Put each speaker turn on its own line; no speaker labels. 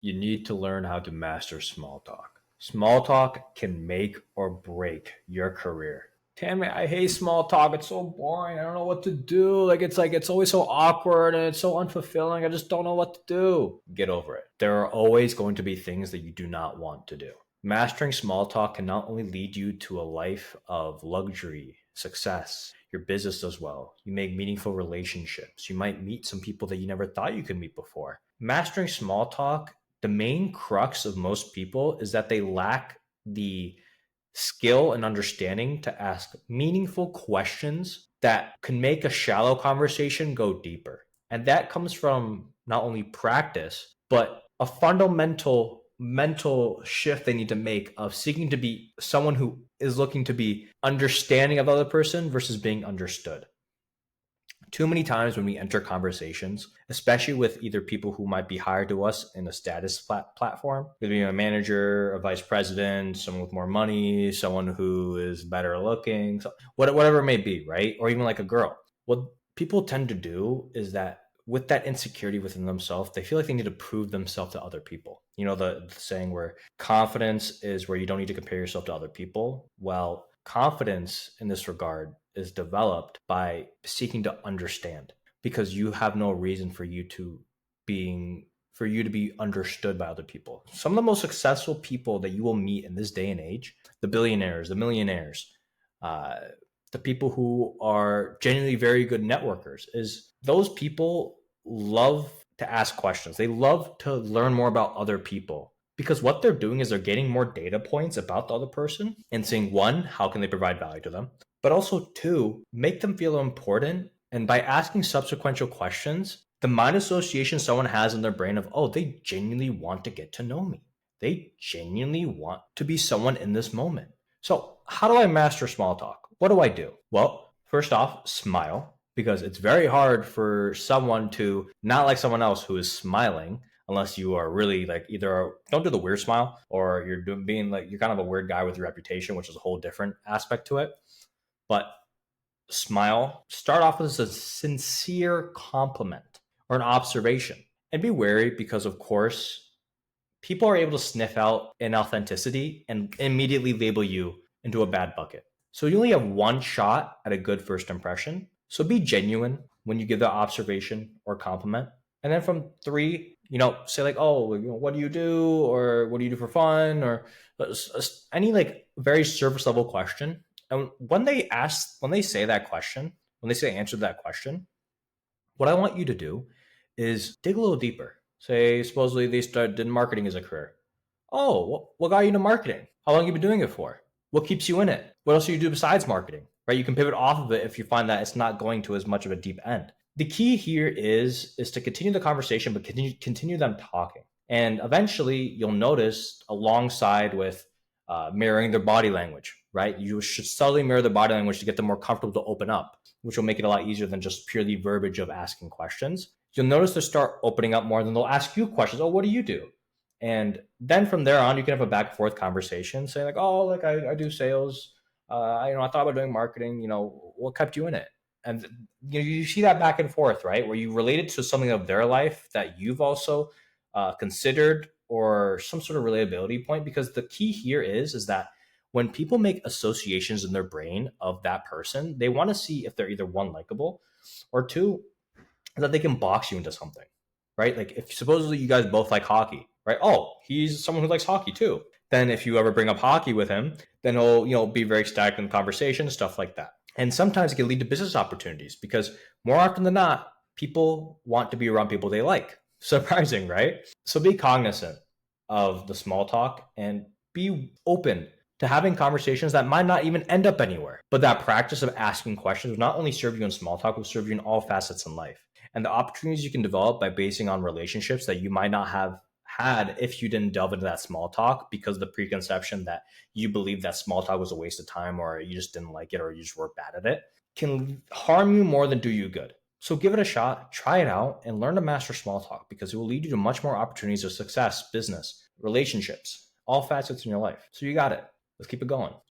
You need to learn how to master small talk. Small talk can make or break your career. Tammy, I hate small talk. It's so boring. I don't know what to do. It's always so awkward and it's so unfulfilling. I just don't know what to do. Get over it. There are always going to be things that you do not want to do. Mastering small talk can not only lead you to a life of luxury, success, your business does well, you make meaningful relationships, you might meet some people that you never thought you could meet before. Mastering small talk, the main crux of most people is that they lack the skill and understanding to ask meaningful questions that can make a shallow conversation go deeper. And that comes from not only practice, but a fundamental mental shift they need to make of seeking to be someone who is looking to be understanding of the other person versus being understood. Too many times when we enter conversations, especially with either people who might be hired to us in a status platform, whether be a manager, a vice president, someone with more money, someone who is better looking, so whatever it may be, right? Or even like a girl. What people tend to do is that with that insecurity within themselves, they feel like they need to prove themselves to other people. You know, the saying where confidence is where you don't need to compare yourself to other people. Well, confidence in this regard is developed by seeking to understand because you have no reason for you to be understood by other people. Some of the most successful people that you will meet in this day and age, the billionaires, the millionaires, uh, the people who are genuinely very good networkers, is those people love to ask questions. They love to learn more about other people because what they're doing is they're getting more data points about the other person and seeing, one, how can they provide value to them, but also two, make them feel important. And by asking subsequential questions, the mind association someone has in their brain of, oh, they genuinely want to get to know me. They genuinely want to be someone in this moment. So how do I master small talk? What do I do? Well, first off, smile, because it's very hard for someone to not like someone else who is smiling unless you are really like either don't do the weird smile or you're doing being like you're kind of a weird guy with your reputation, which is a whole different aspect to it. But smile, start off with a sincere compliment or an observation. And be wary because, of course, people are able to sniff out inauthenticity and immediately label you into a bad bucket. So you only have one shot at a good first impression. So be genuine when you give the observation or compliment. And then from three, say like, oh, what do you do? Or what do you do for fun? Or any like very surface level question. And when they say that question, when they say answer that question, what I want you to do is dig a little deeper. Say, supposedly they did marketing as a career. Oh, what got you into marketing? How long have you been doing it for? What keeps you in it? What else do you do besides marketing? Right? You can pivot off of it if you find that it's not going to as much of a deep end. The key here is to continue the conversation, but continue them talking. And eventually you'll notice alongside with mirroring their body language, right? You should subtly mirror the body language to get them more comfortable to open up, which will make it a lot easier than just purely verbiage of asking questions. You'll notice they start opening up more, then they'll ask you questions. Oh, what do you do? And then from there on, you can have a back and forth conversation, saying like, oh, like I do sales. I thought about doing marketing. What kept you in it? And you see that back and forth, right? Where you relate it to something of their life that you've also considered or some sort of relatability point. Because the key here is that when people make associations in their brain of that person, they want to see if they're either one, likable, or two, that they can box you into something, right? Like if supposedly you guys both like hockey, right? Oh, he's someone who likes hockey too. Then if you ever bring up hockey with him, then he'll be very ecstatic in the conversation, stuff like that. And sometimes it can lead to business opportunities because more often than not, people want to be around people they like. Surprising, right? So be cognizant of the small talk and be open to having conversations that might not even end up anywhere. But that practice of asking questions will not only serve you in small talk, will serve you in all facets in life. And the opportunities you can develop by basing on relationships that you might not have had if you didn't delve into that small talk because of the preconception that you believe that small talk was a waste of time or you just didn't like it or you just were bad at it, can harm you more than do you good. So give it a shot, try it out, and learn to master small talk because it will lead you to much more opportunities of success, business, relationships, all facets in your life. So you got it. Let's keep it going.